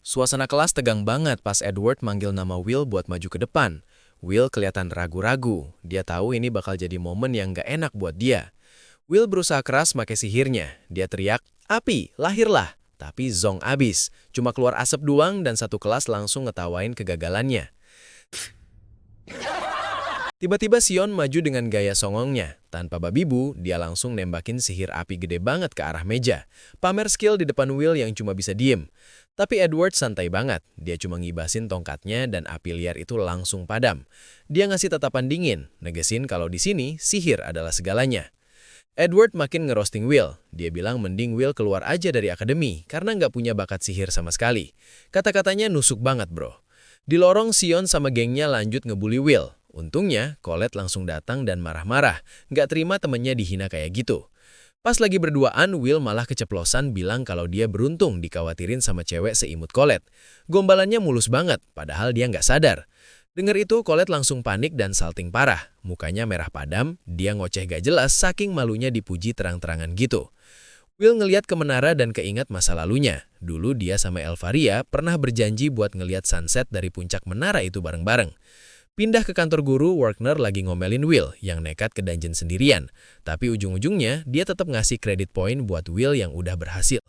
Suasana kelas tegang banget pas Edward manggil nama Will buat maju ke depan. Will kelihatan ragu-ragu. Dia tahu ini bakal jadi momen yang gak enak buat dia. Will berusaha keras pakai sihirnya. Dia teriak, "Api, lahirlah!" Tapi zong abis. Cuma keluar asap doang dan satu kelas langsung ngetawain kegagalannya. Tiba-tiba Sion maju dengan gaya songongnya. Tanpa babi bu, dia langsung nembakin sihir api gede banget ke arah meja. Pamer skill di depan Will yang cuma bisa diem. Tapi Edward santai banget. Dia cuma ngibasin tongkatnya dan api liar itu langsung padam. Dia ngasih tatapan dingin, negesin kalau di sini sihir adalah segalanya. Edward makin ngerosting Will. Dia bilang mending Will keluar aja dari akademi karena nggak punya bakat sihir sama sekali. Kata-katanya nusuk banget bro. Di lorong, Sion sama gengnya lanjut ngebully Will. Untungnya, Colette langsung datang dan marah-marah. Nggak terima temennya dihina kayak gitu. Pas lagi berduaan, Will malah keceplosan bilang kalau dia beruntung dikhawatirin sama cewek seimut Colette. Gombalannya mulus banget, padahal dia nggak sadar. Dengar itu, Colette langsung panik dan salting parah. Mukanya merah padam, dia ngoceh gak jelas saking malunya dipuji terang-terangan gitu. Will ngeliat ke menara dan keingat masa lalunya. Dulu dia sama Elvaria pernah berjanji buat ngeliat sunset dari puncak menara itu bareng-bareng. Pindah ke kantor guru, Wagner lagi ngomelin Will yang nekat ke dungeon sendirian. Tapi ujung-ujungnya dia tetap ngasih kredit poin buat Will yang udah berhasil.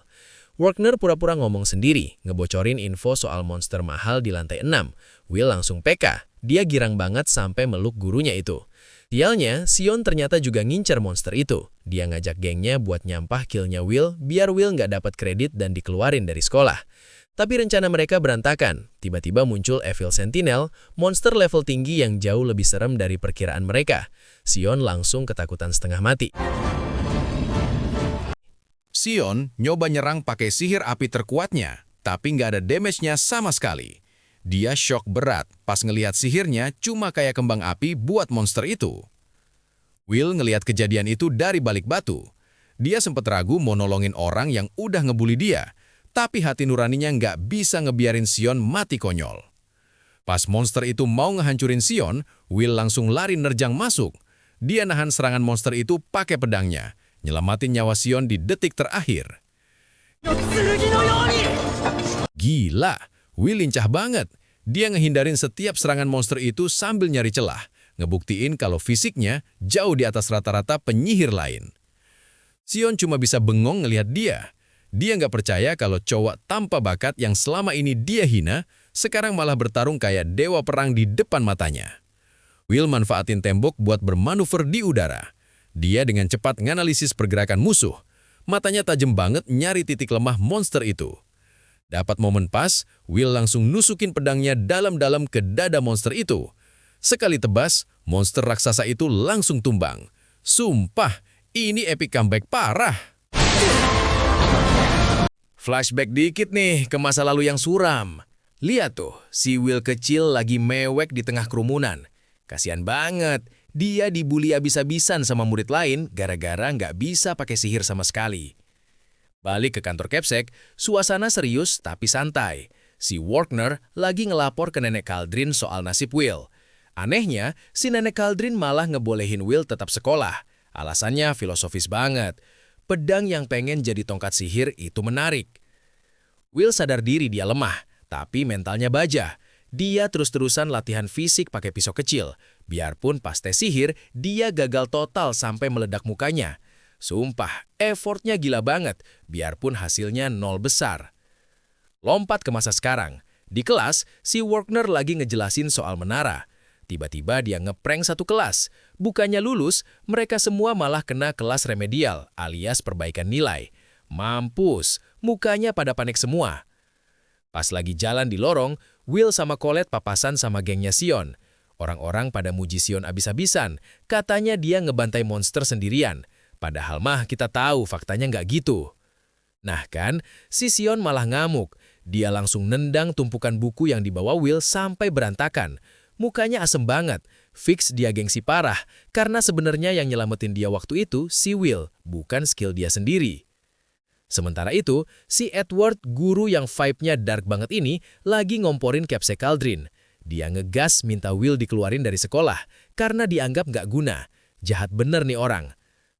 Wagner pura-pura ngomong sendiri, ngebocorin info soal monster mahal di lantai 6. Will langsung PK. Dia girang banget sampai meluk gurunya itu. Sialnya, Sion ternyata juga ngincer monster itu. Dia ngajak gengnya buat nyampah killnya Will, biar Will nggak dapat kredit dan dikeluarin dari sekolah. Tapi rencana mereka berantakan. Tiba-tiba muncul Evil Sentinel, monster level tinggi yang jauh lebih serem dari perkiraan mereka. Sion langsung ketakutan setengah mati. Sion nyoba nyerang pakai sihir api terkuatnya, tapi nggak ada damage-nya sama sekali. Dia shock berat pas ngelihat sihirnya cuma kayak kembang api buat monster itu. Will ngelihat kejadian itu dari balik batu. Dia sempat ragu mau nolongin orang yang udah ngebully dia, tapi hati nuraninya nggak bisa ngebiarin Sion mati konyol. Pas monster itu mau ngehancurin Sion, Will langsung lari nerjang masuk. Dia nahan serangan monster itu pakai pedangnya, nyelamatin nyawa Sion di detik terakhir. Gila, Will lincah banget. Dia ngehindarin setiap serangan monster itu sambil nyari celah, ngebuktiin kalau fisiknya jauh di atas rata-rata penyihir lain. Sion cuma bisa bengong ngelihat dia. Dia nggak percaya kalau cowok tanpa bakat yang selama ini dia hina, sekarang malah bertarung kayak dewa perang di depan matanya. Will manfaatin tembok buat bermanuver di udara. Dia dengan cepat nganalisis pergerakan musuh. Matanya tajam banget nyari titik lemah monster itu. Dapat momen pas, Will langsung nusukin pedangnya dalam-dalam ke dada monster itu. Sekali tebas, monster raksasa itu langsung tumbang. Sumpah, ini epic comeback parah. Flashback dikit nih ke masa lalu yang suram. Lihat tuh, si Will kecil lagi mewek di tengah kerumunan. Kasian banget, dia dibully abis-abisan sama murid lain gara-gara nggak bisa pakai sihir sama sekali. Balik ke kantor Capsec, suasana serius tapi santai. Si Wagner lagi ngelapor ke Nenek Kaldrin soal nasib Will. Anehnya, si Nenek Kaldrin malah ngebolehin Will tetap sekolah. Alasannya filosofis banget. Pedang yang pengen jadi tongkat sihir itu menarik. Will sadar diri dia lemah, tapi mentalnya baja. Dia terus-terusan latihan fisik pakai pisau kecil. Biarpun pas tes sihir, dia gagal total sampai meledak mukanya. Sumpah, effortnya gila banget, biarpun hasilnya nol besar. Lompat ke masa sekarang. Di kelas, si Wagner lagi ngejelasin soal menara. Tiba-tiba dia ngeprank satu kelas. Bukannya lulus, mereka semua malah kena kelas remedial alias perbaikan nilai. Mampus, mukanya pada panik semua. Pas lagi jalan di lorong, Will sama Colette papasan sama gengnya Sion. Orang-orang pada muji Sion abis-abisan, katanya dia ngebantai monster sendirian. Padahal mah kita tahu faktanya nggak gitu. Nah kan, si Sion malah ngamuk. Dia langsung nendang tumpukan buku yang dibawa Will sampai berantakan. Mukanya asem banget, fix dia gengsi parah, karena sebenarnya yang nyelamatin dia waktu itu si Will, bukan skill dia sendiri. Sementara itu, si Edward, guru yang vibe-nya dark banget ini, lagi ngomporin Capsec Kaldrin. Dia ngegas minta Will dikeluarin dari sekolah, karena dianggap nggak guna. Jahat bener nih orang.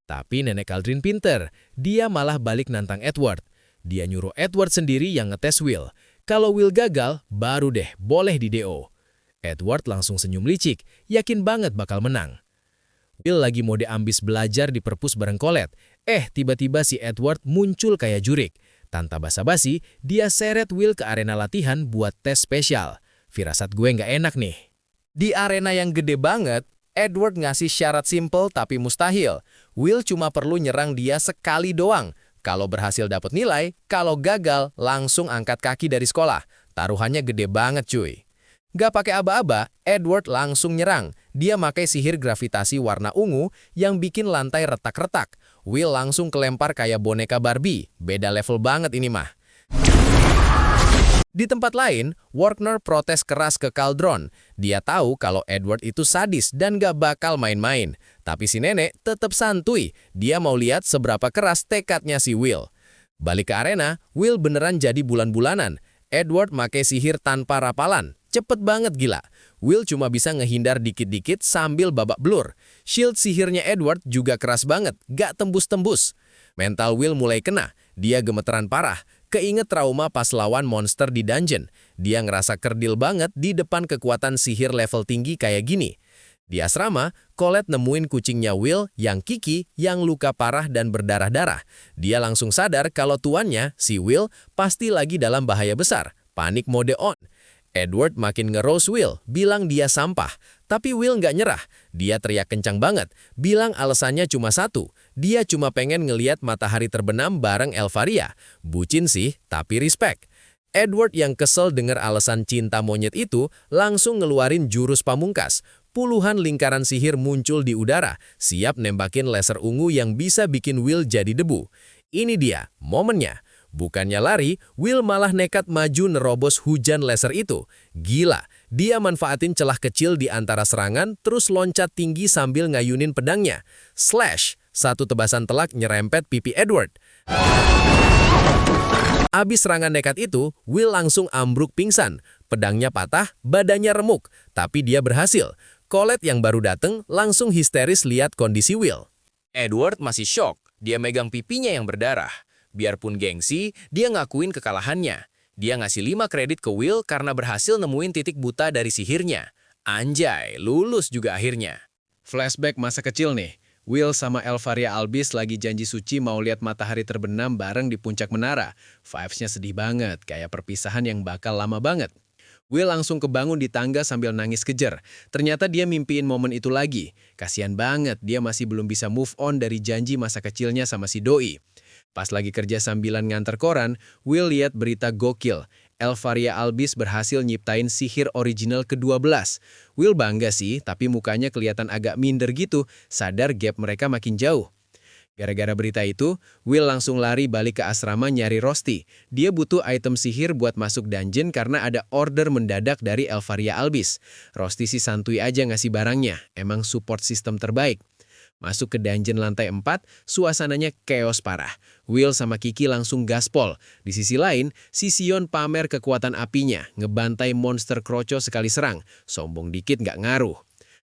Tapi Nenek Kaldrin pinter, dia malah balik nantang Edward. Dia nyuruh Edward sendiri yang ngetes Will. Kalau Will gagal, baru deh boleh di DO. Edward langsung senyum licik, yakin banget bakal menang. Will lagi mode ambis belajar di perpus bareng Colette. Tiba-tiba si Edward muncul kayak jurik. Tanpa basa-basi, dia seret Will ke arena latihan buat tes spesial. Firasat gue nggak enak nih. Di arena yang gede banget, Edward ngasih syarat simple tapi mustahil. Will cuma perlu nyerang dia sekali doang. Kalau berhasil dapat nilai, kalau gagal langsung angkat kaki dari sekolah. Taruhannya gede banget cuy. Gak pakai aba-aba, Edward langsung nyerang. Dia pakai sihir gravitasi warna ungu yang bikin lantai retak-retak. Will langsung kelempar kayak boneka Barbie. Beda level banget ini mah. Di tempat lain, Wagner protes keras ke Cauldron. Dia tahu kalau Edward itu sadis dan gak bakal main-main. Tapi si nenek tetap santuy. Dia mau lihat seberapa keras tekadnya si Will. Balik ke arena, Will beneran jadi bulan-bulanan. Edward make sihir tanpa rapalan. Cepet banget gila. Will cuma bisa ngehindar dikit-dikit sambil babak blur. Shield sihirnya Edward juga keras banget, gak tembus-tembus. Mental Will mulai kena. Dia gemeteran parah. Keinget trauma pas lawan monster di dungeon. Dia ngerasa kerdil banget di depan kekuatan sihir level tinggi kayak gini. Di asrama, Colette nemuin kucingnya Will yang Kiki yang luka parah dan berdarah-darah. Dia langsung sadar kalau tuannya, si Will, pasti lagi dalam bahaya besar. Panik mode on. Edward makin nge-roast Will, bilang dia sampah. Tapi Will nggak nyerah. Dia teriak kencang banget, bilang alasannya cuma satu. Dia cuma pengen ngeliat matahari terbenam bareng Elfaria. Bucin sih, tapi respect. Edward yang kesel dengar alasan cinta monyet itu, langsung ngeluarin jurus pamungkas. Puluhan lingkaran sihir muncul di udara, siap nembakin laser ungu yang bisa bikin Will jadi debu. Ini dia, momennya. Bukannya lari, Will malah nekat maju nerobos hujan laser itu. Gila, dia manfaatin celah kecil di antara serangan, terus loncat tinggi sambil ngayunin pedangnya. Slash, satu tebasan telak nyerempet pipi Edward. Abis serangan nekat itu, Will langsung ambruk pingsan. Pedangnya patah, badannya remuk, tapi dia berhasil. Colette yang baru dateng langsung histeris lihat kondisi Will. Edward masih shock, dia megang pipinya yang berdarah. Biarpun gengsi, dia ngakuin kekalahannya. Dia ngasih 5 kredit ke Will karena berhasil nemuin titik buta dari sihirnya. Anjay, lulus juga akhirnya. Flashback masa kecil nih. Will sama Elfaria Albis lagi janji suci mau lihat matahari terbenam bareng di puncak menara. Vibes-nya sedih banget, kayak perpisahan yang bakal lama banget. Will langsung kebangun di tangga sambil nangis kejer. Ternyata dia mimpiin momen itu lagi. Kasian banget, dia masih belum bisa move on dari janji masa kecilnya sama si Doi. Pas lagi kerja sambilan nganter koran, Will lihat berita gokil. Elfaria Albis berhasil nyiptain sihir original ke-12. Will bangga sih, tapi mukanya kelihatan agak minder gitu, sadar gap mereka makin jauh. Gara-gara berita itu, Will langsung lari balik ke asrama nyari Rosti. Dia butuh item sihir buat masuk dungeon karena ada order mendadak dari Elfaria Albis. Rosti sih santuy aja ngasih barangnya, emang support sistem terbaik. Masuk ke dungeon lantai 4, suasananya chaos parah. Will sama Kiki langsung gaspol. Di sisi lain, si Sion pamer kekuatan apinya, ngebantai monster kroco sekali serang. Sombong dikit nggak ngaruh.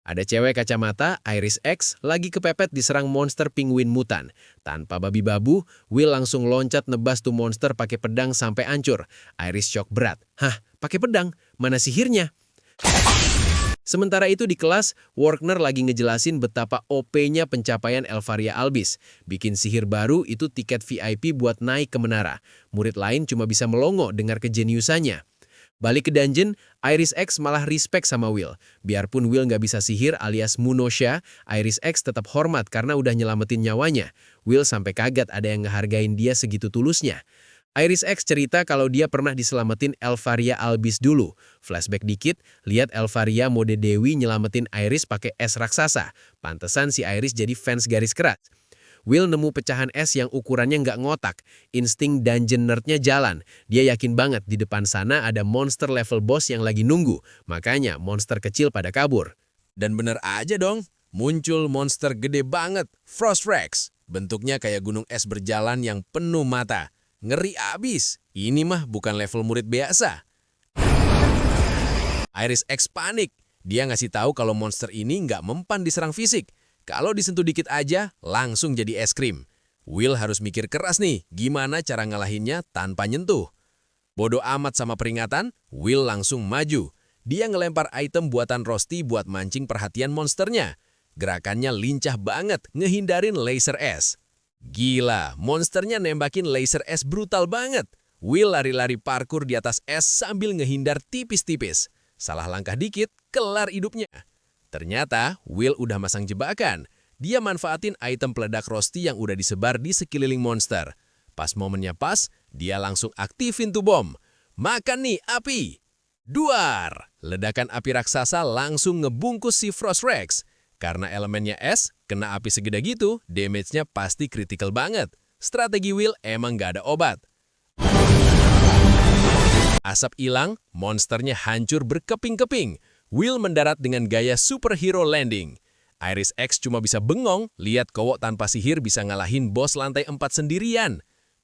Ada cewek kacamata, Iris X, lagi kepepet diserang monster penguin mutan. Tanpa babi babu, Will langsung loncat nebas tuh monster pakai pedang sampai hancur. Iris shock berat. Hah, pakai pedang? Mana sihirnya? Sementara itu di kelas, Wagner lagi ngejelasin betapa OP-nya pencapaian Elfaria Albis. Bikin sihir baru itu tiket VIP buat naik ke menara. Murid lain cuma bisa melongo dengar kejeniusannya. Balik ke dungeon, Iris X malah respect sama Will. Biarpun Will nggak bisa sihir alias Munosha, Iris X tetap hormat karena udah nyelamatin nyawanya. Will sampai kaget ada yang ngehargain dia segitu tulusnya. Iris X cerita kalau dia pernah diselamatin Elfaria Albis dulu. Flashback dikit, lihat Elfaria mode Dewi nyelamatin Iris pakai es raksasa. Pantesan si Iris jadi fans garis keras. Will nemu pecahan es yang ukurannya nggak ngotak. Insting dungeon nerd-nya jalan. Dia yakin banget di depan sana ada monster level boss yang lagi nunggu. Makanya monster kecil pada kabur. Dan bener aja dong, muncul monster gede banget, Frost Rex. Bentuknya kayak gunung es berjalan yang penuh mata. Ngeri abis, ini mah bukan level murid biasa. Iris X panik. Dia ngasih tahu kalau monster ini nggak mempan diserang fisik. Kalau disentuh dikit aja, langsung jadi es krim. Will harus mikir keras nih, gimana cara ngalahinnya tanpa nyentuh. Bodo amat sama peringatan, Will langsung maju. Dia ngelempar item buatan Rosti buat mancing perhatian monsternya. Gerakannya lincah banget, ngehindarin laser S. Gila, monsternya nembakin laser S brutal banget. Will lari-lari parkur di atas es sambil ngehindar tipis-tipis. Salah langkah dikit, kelar hidupnya. Ternyata, Will udah masang jebakan. Dia manfaatin item peledak Rosti yang udah disebar di sekeliling monster. Pas momennya pas, dia langsung aktifin tuh bom. Makan nih api! Duar! Ledakan api raksasa langsung ngebungkus si Frost Rex. Karena elemennya es, kena api segede gitu, damage-nya pasti kritikal banget. Strategi Will emang gak ada obat. Asap hilang, monsternya hancur berkeping-keping. Will mendarat dengan gaya superhero landing. Iris X cuma bisa bengong, lihat cowok tanpa sihir bisa ngalahin bos lantai 4 sendirian.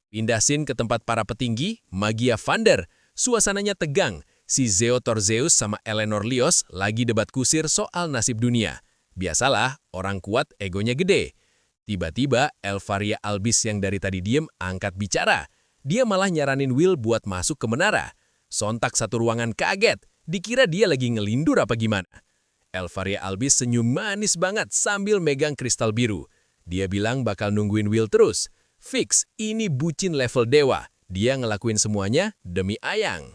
Pindah scene ke tempat para petinggi, Magia Vander. Suasananya tegang. Si Zeo Torzeus sama Eleanor Lios lagi debat kusir soal nasib dunia. Biasalah, orang kuat egonya gede. Tiba-tiba, Elvaria Albis yang dari tadi diem angkat bicara. Dia malah nyaranin Will buat masuk ke menara. Sontak satu ruangan kaget, dikira dia lagi ngelindur apa gimana. Elvaria Albis senyum manis banget sambil megang kristal biru. Dia bilang bakal nungguin Will terus. Fix, ini bucin level dewa. Dia ngelakuin semuanya demi Ayang.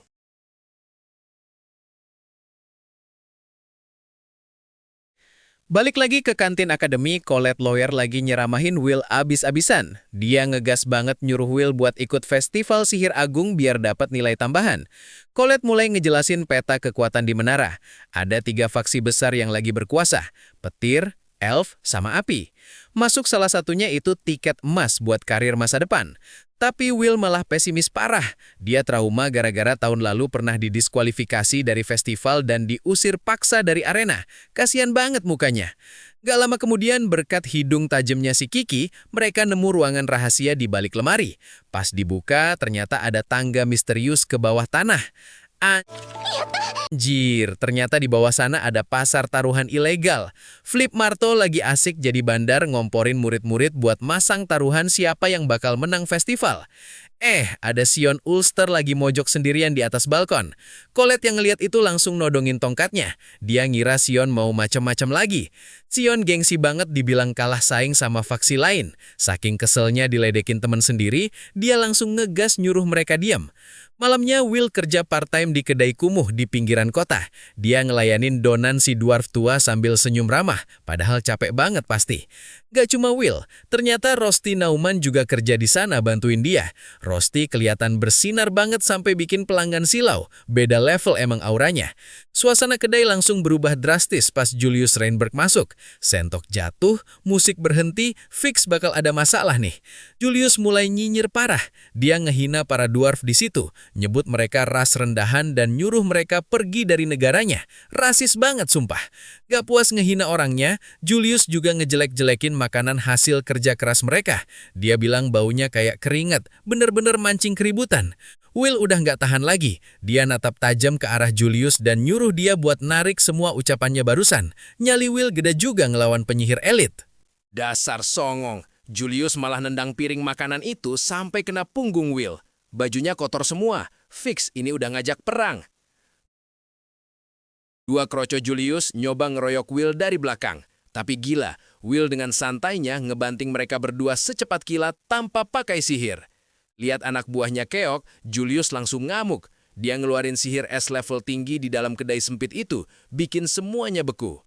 Balik lagi ke kantin akademi, Colette Lawyer lagi nyeramahin Will abis-abisan. Dia ngegas banget nyuruh Will buat ikut festival sihir agung biar dapat nilai tambahan. Colette mulai ngejelasin peta kekuatan di menara. Ada 3 faksi besar yang lagi berkuasa, petir, elf, sama api. Masuk salah satunya itu tiket emas buat karir masa depan. Tapi Will malah pesimis parah. Dia trauma gara-gara tahun lalu pernah didiskualifikasi dari festival dan diusir paksa dari arena. Kasian banget mukanya. Gak lama kemudian berkat hidung tajamnya si Kiki, mereka nemu ruangan rahasia di balik lemari. Pas dibuka, ternyata ada tangga misterius ke bawah tanah. Anjir, ternyata di bawah sana ada pasar taruhan ilegal. Flip Marto lagi asik jadi bandar ngomporin murid-murid buat masang taruhan siapa yang bakal menang festival. Ada Sion Ulster lagi mojok sendirian di atas balkon. Colette yang ngeliat itu langsung nodongin tongkatnya. Dia ngira Sion mau macem-macem lagi. Sion gengsi banget dibilang kalah saing sama faksi lain. Saking keselnya diledekin temen sendiri, dia langsung ngegas nyuruh mereka diam. Malamnya Will kerja part-time di kedai kumuh di pinggiran kota. Dia ngelayanin donan si dwarf tua sambil senyum ramah, padahal capek banget pasti. Gak cuma Will, ternyata Rosti Nauman juga kerja di sana bantuin dia. Rosti kelihatan bersinar banget sampai bikin pelanggan silau. Beda level emang auranya. Suasana kedai langsung berubah drastis pas Julius Reinberg masuk. Sentok jatuh, musik berhenti, fix bakal ada masalah nih. Julius mulai nyinyir parah. Dia ngehina para dwarf di situ, nyebut mereka ras rendahan dan nyuruh mereka pergi dari negaranya. Rasis banget sumpah. Gak puas ngehina orangnya, Julius juga ngejelek-jelekin makanan hasil kerja keras mereka. Dia bilang baunya kayak keringat, bener-bener mancing keributan. Will udah gak tahan lagi. Dia natap tajam ke arah Julius dan nyuruh dia buat narik semua ucapannya barusan. Nyali Will gede juga ngelawan penyihir elit. Dasar songong, Julius malah nendang piring makanan itu sampai kena punggung Will. Bajunya kotor semua, fix ini udah ngajak perang. Dua kroco Julius nyoba ngeroyok Will dari belakang. Tapi gila, Will dengan santainya ngebanting mereka berdua secepat kilat tanpa pakai sihir. Lihat anak buahnya keok, Julius langsung ngamuk. Dia ngeluarin sihir es level tinggi di dalam kedai sempit itu, bikin semuanya beku.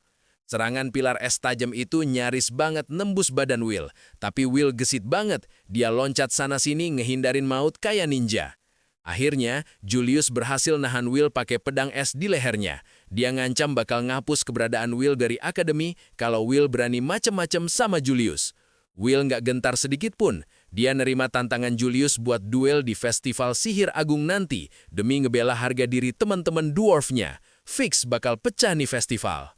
Serangan pilar es tajam itu nyaris banget nembus badan Will. Tapi Will gesit banget, dia loncat sana-sini ngehindarin maut kayak ninja. Akhirnya, Julius berhasil nahan Will pakai pedang es di lehernya. Dia ngancam bakal ngapus keberadaan Will dari akademi kalau Will berani macem-macem sama Julius. Will nggak gentar sedikit pun. Dia nerima tantangan Julius buat duel di festival sihir agung nanti demi ngebela harga diri teman-teman dwarfnya. Fix bakal pecah nih festival.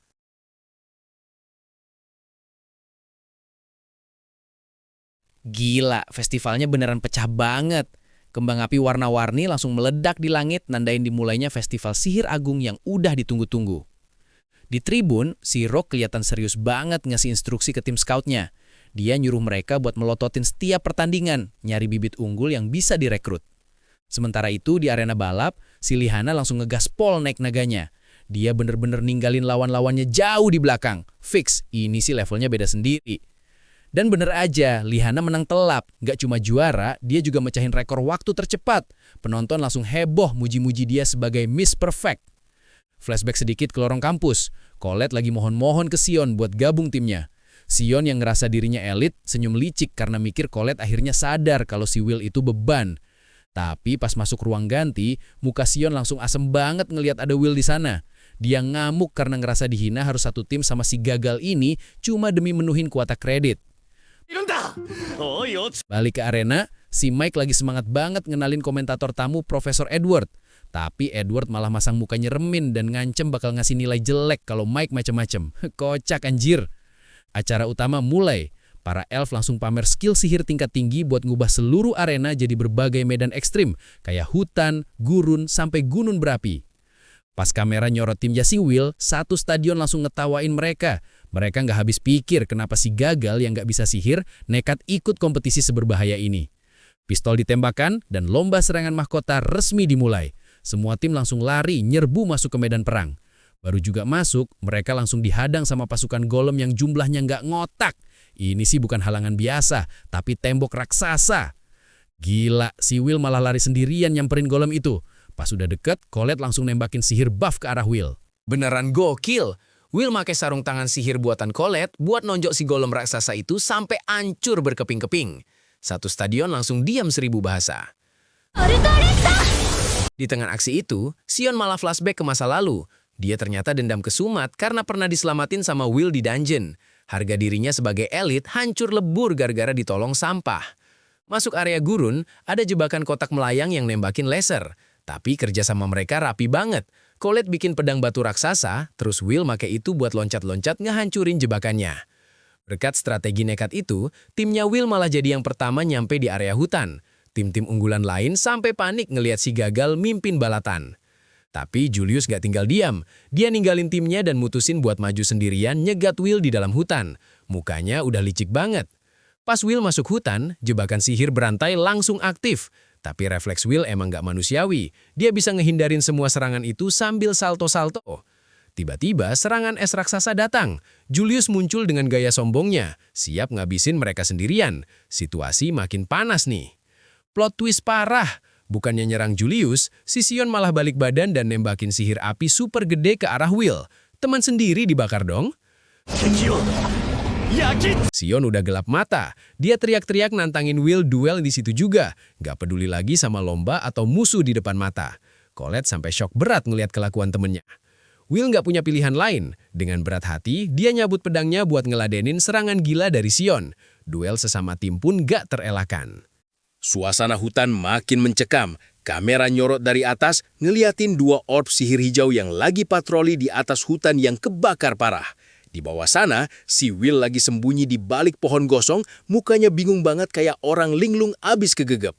Gila, festivalnya beneran pecah banget. Kembang api warna-warni langsung meledak di langit nandain dimulainya festival sihir agung yang udah ditunggu-tunggu. Di tribun, si Rock kelihatan serius banget ngasih instruksi ke tim scoutnya. Dia nyuruh mereka buat melototin setiap pertandingan, nyari bibit unggul yang bisa direkrut. Sementara itu di arena balap, si Lihana langsung ngegaspol naik naganya. Dia bener-bener ninggalin lawan-lawannya jauh di belakang. Fix, ini sih levelnya beda sendiri. Dan bener aja, Lihana menang telap. Gak cuma juara, dia juga mecahin rekor waktu tercepat. Penonton langsung heboh muji-muji dia sebagai Miss Perfect. Flashback sedikit ke lorong kampus. Colette lagi mohon-mohon ke Sion buat gabung timnya. Sion yang ngerasa dirinya elit, senyum licik karena mikir Colette akhirnya sadar kalau si Will itu beban. Tapi pas masuk ruang ganti, muka Sion langsung asem banget ngelihat ada Will di sana. Dia ngamuk karena ngerasa dihina harus satu tim sama si gagal ini cuma demi menuhin kuota kredit. Balik ke arena, si Mike lagi semangat banget ngenalin komentator tamu Profesor Edward. Tapi Edward malah masang mukanya remin dan ngancem bakal ngasih nilai jelek kalau Mike macem-macem. Kocak anjir. Acara utama mulai. Para elf langsung pamer skill sihir tingkat tinggi buat ngubah seluruh arena jadi berbagai medan ekstrim, kayak hutan, gurun, sampai gunung berapi. Pas kamera nyorot timnya si Will, satu stadion langsung ngetawain mereka. Mereka nggak habis pikir kenapa si gagal yang nggak bisa sihir nekat ikut kompetisi seberbahaya ini. Pistol ditembakkan dan lomba serangan mahkota resmi dimulai. Semua tim langsung lari nyerbu masuk ke medan perang. Baru juga masuk, mereka langsung dihadang sama pasukan golem yang jumlahnya nggak ngotak. Ini sih bukan halangan biasa, tapi tembok raksasa. Gila, si Will malah lari sendirian nyamperin golem itu. Pas udah deket, Colette langsung nembakin sihir buff ke arah Will. Beneran gokil. Will make sarung tangan sihir buatan Colette buat nonjok si golem raksasa itu sampai hancur berkeping-keping. Satu stadion langsung diam 1000 bahasa. Di tengah aksi itu, Sion malah flashback ke masa lalu. Dia ternyata dendam ke Sumat karena pernah diselamatin sama Will di dungeon. Harga dirinya sebagai elit hancur lebur gara-gara ditolong sampah. Masuk area gurun, ada jebakan kotak melayang yang nembakin laser. Tapi kerja sama mereka rapi banget. Colette bikin pedang batu raksasa, terus Will make itu buat loncat-loncat ngehancurin jebakannya. Berkat strategi nekat itu, timnya Will malah jadi yang pertama nyampe di area hutan. Tim-tim unggulan lain sampai panik ngelihat si gagal mimpin balatan. Tapi Julius gak tinggal diam. Dia ninggalin timnya dan mutusin buat maju sendirian nyegat Will di dalam hutan. Mukanya udah licik banget. Pas Will masuk hutan, jebakan sihir berantai langsung aktif. Tapi refleks Will emang gak manusiawi. Dia bisa ngehindarin semua serangan itu sambil salto-salto. Tiba-tiba serangan es raksasa datang. Julius muncul dengan gaya sombongnya, siap ngabisin mereka sendirian. Situasi makin panas nih. Plot twist parah. Bukannya nyerang Julius, si Sion malah balik badan dan nembakin sihir api super gede ke arah Will. Teman sendiri dibakar dong. Sion udah gelap mata. Dia teriak-teriak nantangin Will duel di situ juga. Gak peduli lagi sama lomba atau musuh di depan mata. Colette sampai shock berat ngeliat kelakuan temennya. Will gak punya pilihan lain. Dengan berat hati, dia nyabut pedangnya buat ngeladenin serangan gila dari Sion. Duel sesama tim pun gak terelakkan. Suasana hutan makin mencekam. Kamera nyorot dari atas ngeliatin 2 orb sihir hijau yang lagi patroli di atas hutan yang kebakar parah. Di bawah sana, si Will lagi sembunyi di balik pohon gosong, mukanya bingung banget kayak orang linglung abis kegegep.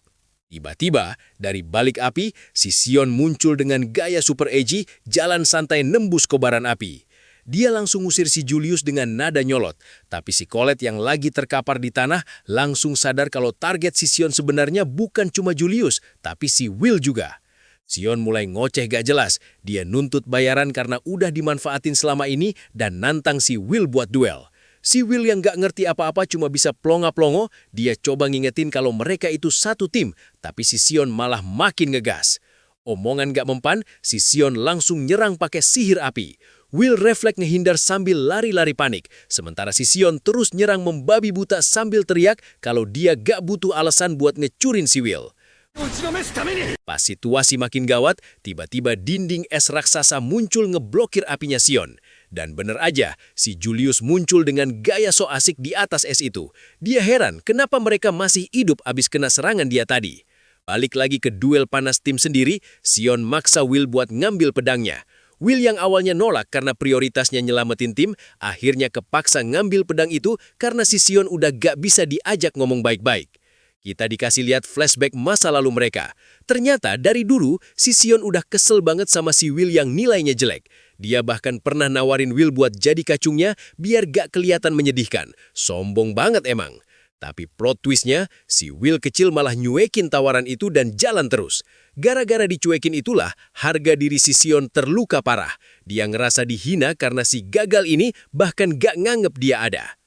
Tiba-tiba, dari balik api, si Sion muncul dengan gaya super edgy, jalan santai nembus kobaran api. Dia langsung usir si Julius dengan nada nyolot. Tapi si Colette yang lagi terkapar di tanah langsung sadar kalau target si Sion sebenarnya bukan cuma Julius, tapi si Will juga. Sion mulai ngoceh gak jelas. Dia nuntut bayaran karena udah dimanfaatin selama ini dan nantang si Will buat duel. Si Will yang gak ngerti apa-apa cuma bisa plonga-plongo, dia coba ngingetin kalau mereka itu satu tim, tapi si Sion malah makin ngegas. Omongan gak mempan, si Sion langsung nyerang pakai sihir api. Will refleks ngehindar sambil lari-lari panik, sementara si Sion terus nyerang membabi buta sambil teriak kalau dia gak butuh alasan buat ngecurin si Will. Pas situasi makin gawat, tiba-tiba dinding es raksasa muncul ngeblokir apinya Sion. Dan bener aja, si Julius muncul dengan gaya so asik di atas es itu. Dia heran kenapa mereka masih hidup abis kena serangan dia tadi. Balik lagi ke duel panas tim sendiri, Sion maksa Will buat ngambil pedangnya. Will yang awalnya nolak karena prioritasnya nyelamatin tim, akhirnya kepaksa ngambil pedang itu karena si Sion udah gak bisa diajak ngomong baik-baik. Kita dikasih lihat flashback masa lalu mereka. Ternyata dari dulu, si Sion udah kesel banget sama si Will yang nilainya jelek. Dia bahkan pernah nawarin Will buat jadi kacungnya biar gak kelihatan menyedihkan. Sombong banget emang. Tapi plot twistnya, si Will kecil malah nyuekin tawaran itu dan jalan terus. Gara-gara dicuekin itulah, harga diri si Sion terluka parah. Dia ngerasa dihina karena si gagal ini bahkan gak nganggep dia ada.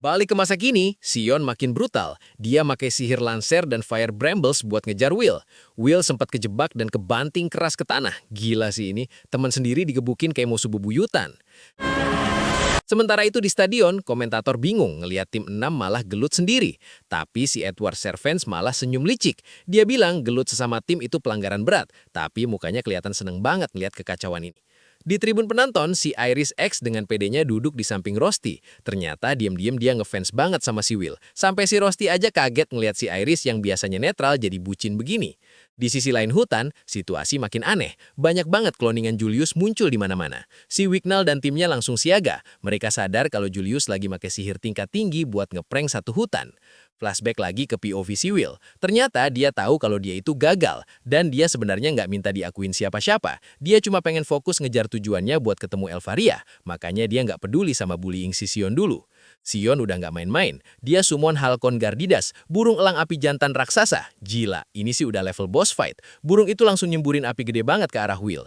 Balik ke masa kini, Sion makin brutal. Dia pakai sihir Lancer dan Fire Brambles buat ngejar Will. Will sempat kejebak dan kebanting keras ke tanah. Gila sih ini, teman sendiri digebukin kayak musuh bebuyutan. Sementara itu di stadion, komentator bingung ngelihat tim 6 malah gelut sendiri. Tapi si Edward Servants malah senyum licik. Dia bilang gelut sesama tim itu pelanggaran berat, tapi mukanya kelihatan seneng banget ngelihat kekacauan ini. Di tribun penonton, si Iris X dengan PD-nya duduk di samping Rosti. Ternyata diam-diam dia ngefans banget sama si Will. Sampai si Rosti aja kaget ngelihat si Iris yang biasanya netral jadi bucin begini. Di sisi lain hutan, situasi makin aneh. Banyak banget kloningan Julius muncul di mana-mana. Si Wignall dan timnya langsung siaga. Mereka sadar kalau Julius lagi pakai sihir tingkat tinggi buat ngeprank satu hutan. Flashback lagi ke POV si Will. Ternyata dia tahu kalau dia itu gagal. Dan dia sebenarnya nggak minta diakuin siapa-siapa. Dia cuma pengen fokus ngejar tujuannya buat ketemu Elfaria. Makanya dia nggak peduli sama bullying si Sion dulu. Sion udah nggak main-main. Dia summon Halcon Gardidas, burung elang api jantan raksasa. Gila, ini sih udah level boss fight. Burung itu langsung nyemburin api gede banget ke arah Will.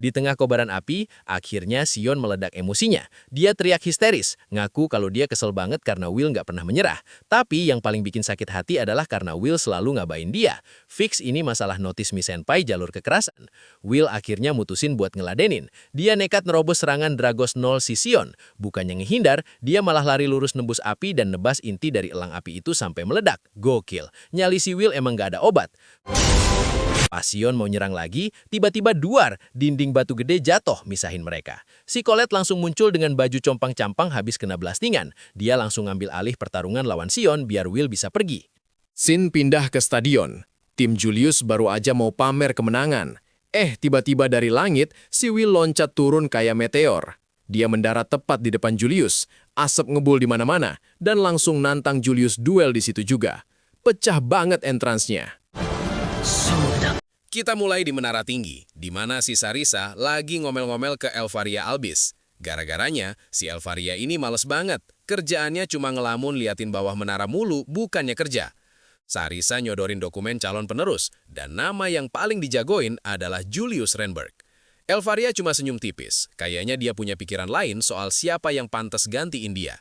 Di tengah kobaran api, akhirnya Sion meledak emosinya. Dia teriak histeris, ngaku kalau dia kesel banget karena Will nggak pernah menyerah. Tapi yang paling bikin sakit hati adalah karena Will selalu ngabain dia. Fix ini masalah notice me senpai jalur kekerasan. Will akhirnya mutusin buat ngeladenin. Dia nekat nerobos serangan Dragos 0 si Sion. Bukannya ngehindar, dia malah lari lurus nembus api dan nebas inti dari elang api itu sampai meledak. Gokil. Nyali si Will emang nggak ada obat. Pas Sion mau nyerang lagi, tiba-tiba duar, dinding batu gede jatuh misahin mereka. Si Colette langsung muncul dengan baju compang-campang habis kena blastingan. Dia langsung ngambil alih pertarungan lawan Sion biar Will bisa pergi. Scene pindah ke stadion. Tim Julius baru aja mau pamer kemenangan. Tiba-tiba dari langit, si Will loncat turun kayak meteor. Dia mendarat tepat di depan Julius, asap ngebul di mana-mana, dan langsung nantang Julius duel di situ juga. Pecah banget entrance-nya. Kita mulai di menara tinggi, di mana si Sarisa lagi ngomel-ngomel ke Elfaria Albis. Gara-garanya, si Elfaria ini males banget. Kerjaannya cuma ngelamun liatin bawah menara mulu, bukannya kerja. Sarisa nyodorin dokumen calon penerus, dan nama yang paling dijagoin adalah Julius Renberg. Elfaria cuma senyum tipis, kayaknya dia punya pikiran lain soal siapa yang pantas gantiin dia.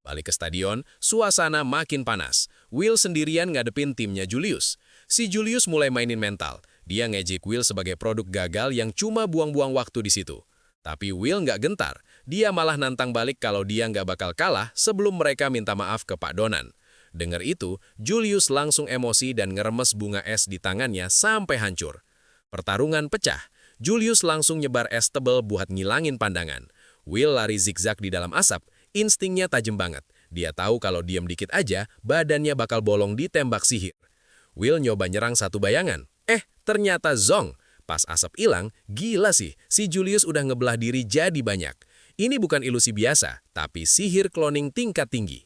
Balik ke stadion, suasana makin panas. Will sendirian ngadepin timnya Julius. Si Julius mulai mainin mental. Dia ngejek Will sebagai produk gagal yang cuma buang-buang waktu di situ. Tapi Will nggak gentar. Dia malah nantang balik kalau dia nggak bakal kalah sebelum mereka minta maaf ke Pak Donan. Dengar itu, Julius langsung emosi dan ngeremes bunga es di tangannya sampai hancur. Pertarungan pecah. Julius langsung nyebar es tebel buat ngilangin pandangan. Will lari zigzag di dalam asap. Instingnya tajam banget. Dia tahu kalau diam dikit aja, badannya bakal bolong ditembak sihir. Will nyoba nyerang satu bayangan. Ternyata zong. Pas asap hilang, gila sih, si Julius udah ngebelah diri jadi banyak. Ini bukan ilusi biasa, tapi sihir cloning tingkat tinggi.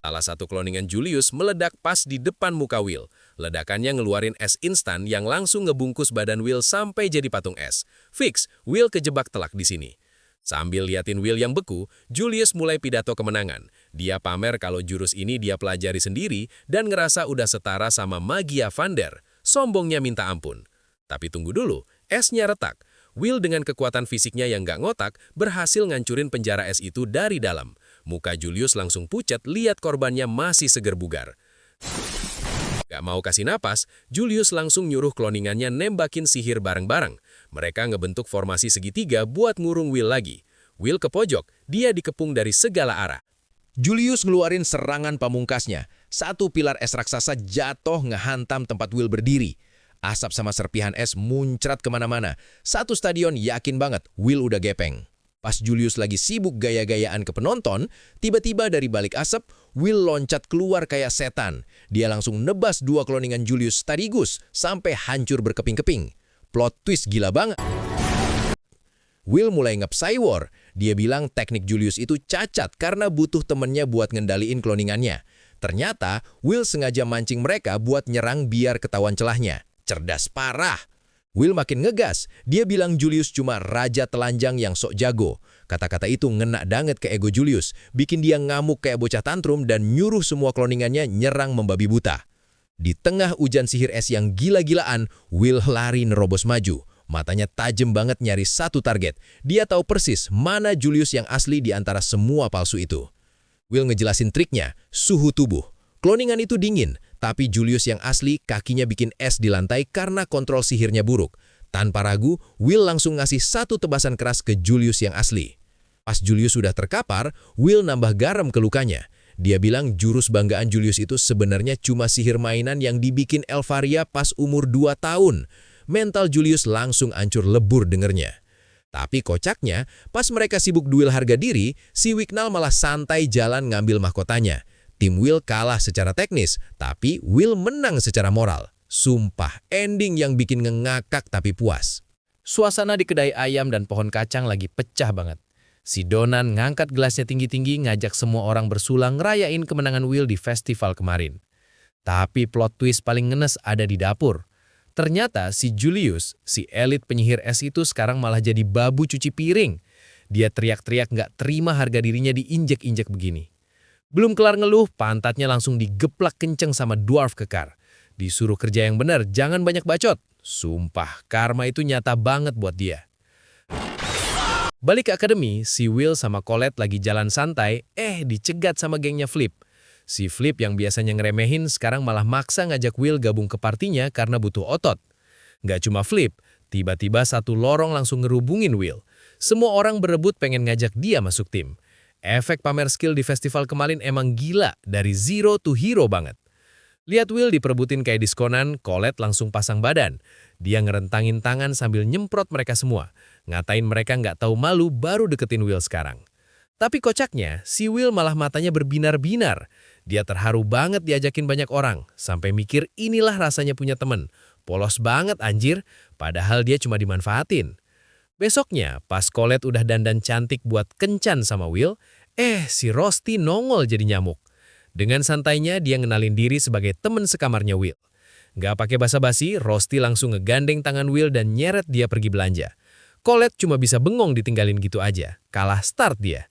Salah satu cloningan Julius meledak pas di depan muka Will. Ledakannya ngeluarin es instan yang langsung ngebungkus badan Will sampai jadi patung es. Fix, Will kejebak telak di sini. Sambil liatin Will yang beku, Julius mulai pidato kemenangan. Dia pamer kalau jurus ini dia pelajari sendiri dan ngerasa udah setara sama Magia Vander. Sombongnya minta ampun. Tapi tunggu dulu, esnya retak. Will dengan kekuatan fisiknya yang gak ngotak berhasil ngancurin penjara es itu dari dalam. Muka Julius langsung pucat lihat korbannya masih seger bugar. Gak mau kasih napas, Julius langsung nyuruh kloningannya nembakin sihir bareng-bareng. Mereka ngebentuk formasi segitiga buat ngurung Will lagi. Will ke pojok, dia dikepung dari segala arah. Julius ngeluarin serangan pamungkasnya. Satu pilar es raksasa jatuh ngehantam tempat Will berdiri. Asap sama serpihan es muncrat kemana-mana. Satu stadion yakin banget Will udah gepeng. Pas Julius lagi sibuk gaya-gayaan ke penonton, tiba-tiba dari balik asap, Will loncat keluar kayak setan. Dia langsung nebas dua kloningan Julius sekaligus sampai hancur berkeping-keping. Plot twist gila banget. Will mulai nge-Psy War. Dia bilang teknik Julius itu cacat karena butuh temennya buat ngendaliin kloningannya. Ternyata, Will sengaja mancing mereka buat nyerang biar ketahuan celahnya. Cerdas parah. Will makin ngegas. Dia bilang Julius cuma raja telanjang yang sok jago. Kata-kata itu ngena banget ke ego Julius, bikin dia ngamuk kayak bocah tantrum dan nyuruh semua kloningannya nyerang membabi buta. Di tengah hujan sihir es yang gila-gilaan, Will lari nerobos maju. Matanya tajam banget nyari satu target. Dia tahu persis mana Julius yang asli di antara semua palsu itu. Will ngejelasin triknya, suhu tubuh. Kloningan itu dingin, tapi Julius yang asli kakinya bikin es di lantai karena kontrol sihirnya buruk. Tanpa ragu, Will langsung ngasih satu tebasan keras ke Julius yang asli. Pas Julius sudah terkapar, Will nambah garam ke lukanya. Dia bilang jurus banggaan Julius itu sebenarnya cuma sihir mainan yang dibikin Elvaria pas umur 2 tahun. Mental Julius langsung hancur lebur dengernya. Tapi kocaknya, pas mereka sibuk duel harga diri, si Wicknell malah santai jalan ngambil mahkotanya. Tim Will kalah secara teknis, tapi Will menang secara moral. Sumpah, ending yang bikin ngengakak tapi puas. Suasana di kedai ayam dan pohon kacang lagi pecah banget. Si Donan ngangkat gelasnya tinggi-tinggi ngajak semua orang bersulang ngerayain kemenangan Will di festival kemarin. Tapi plot twist paling ngenes ada di dapur. Ternyata si Julius, si elit penyihir es itu sekarang malah jadi babu cuci piring. Dia teriak-teriak nggak terima harga dirinya diinjek-injek begini. Belum kelar ngeluh, pantatnya langsung digeplak kenceng sama dwarf kekar. Disuruh kerja yang benar, jangan banyak bacot. Sumpah, karma itu nyata banget buat dia. Balik ke akademi, si Will sama Colette lagi jalan santai, dicegat sama gengnya Flip. Si Flip yang biasanya ngeremehin sekarang malah maksa ngajak Will gabung ke partinya karena butuh otot. Nggak cuma Flip, tiba-tiba satu lorong langsung ngerubungin Will. Semua orang berebut pengen ngajak dia masuk tim. Efek pamer skill di festival kemarin emang gila, dari zero to hero banget. Lihat Will diperebutin kayak diskonan, Colette langsung pasang badan. Dia ngerentangin tangan sambil nyemprot mereka semua. Ngatain mereka nggak tahu malu baru deketin Will sekarang. Tapi kocaknya, si Will malah matanya berbinar-binar. Dia terharu banget diajakin banyak orang, sampai mikir inilah rasanya punya temen. Polos banget anjir, padahal dia cuma dimanfaatin. Besoknya, pas Colette udah dandan cantik buat kencan sama Will, si Rosti nongol jadi nyamuk. Dengan santainya dia ngenalin diri sebagai temen sekamarnya Will. Nggak pakai basa-basi, Rosti langsung ngegandeng tangan Will dan nyeret dia pergi belanja. Colette cuma bisa bengong ditinggalin gitu aja, kalah start dia.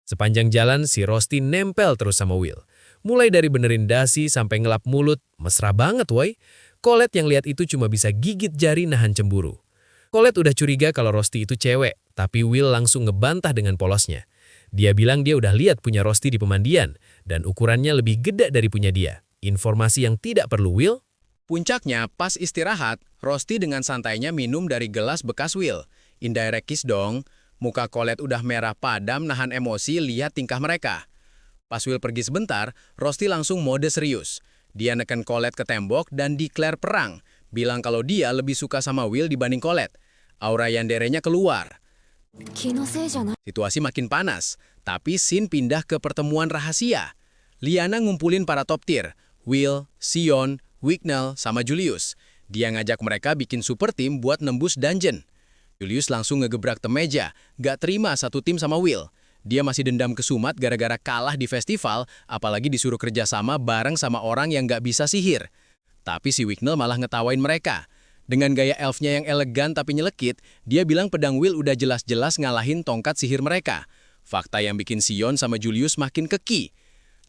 Sepanjang jalan si Rosti nempel terus sama Will. Mulai dari benerin dasi sampai ngelap mulut, mesra banget woy. Colette yang lihat itu cuma bisa gigit jari nahan cemburu. Colette udah curiga kalau Rosti itu cewek, tapi Will langsung ngebantah dengan polosnya. Dia bilang dia udah lihat punya Rosti di pemandian, dan ukurannya lebih gede dari punya dia. Informasi yang tidak perlu Will. Puncaknya, pas istirahat, Rosti dengan santainya minum dari gelas bekas Will. Indirect kiss dong. Muka Colette udah merah padam nahan emosi lihat tingkah mereka. Pas Will pergi sebentar, Rosti langsung mode serius. Dia neken Colette ke tembok dan declare perang. Bilang kalau dia lebih suka sama Will dibanding Colette. Aura yanderenya keluar. Situasi makin panas, tapi scene pindah ke pertemuan rahasia. Liana ngumpulin para top tier, Will, Sion, Wicknell, sama Julius. Dia ngajak mereka bikin super team buat nembus dungeon. Julius langsung ngegebrak meja, gak terima satu tim sama Will. Dia masih dendam ke Sumat gara-gara kalah di festival, apalagi disuruh kerjasama bareng sama orang yang gak bisa sihir. Tapi si Wicknell malah ngetawain mereka. Dengan gaya elfnya yang elegan tapi nyelekit, dia bilang pedang Will udah jelas-jelas ngalahin tongkat sihir mereka. Fakta yang bikin Sion sama Julius makin keki.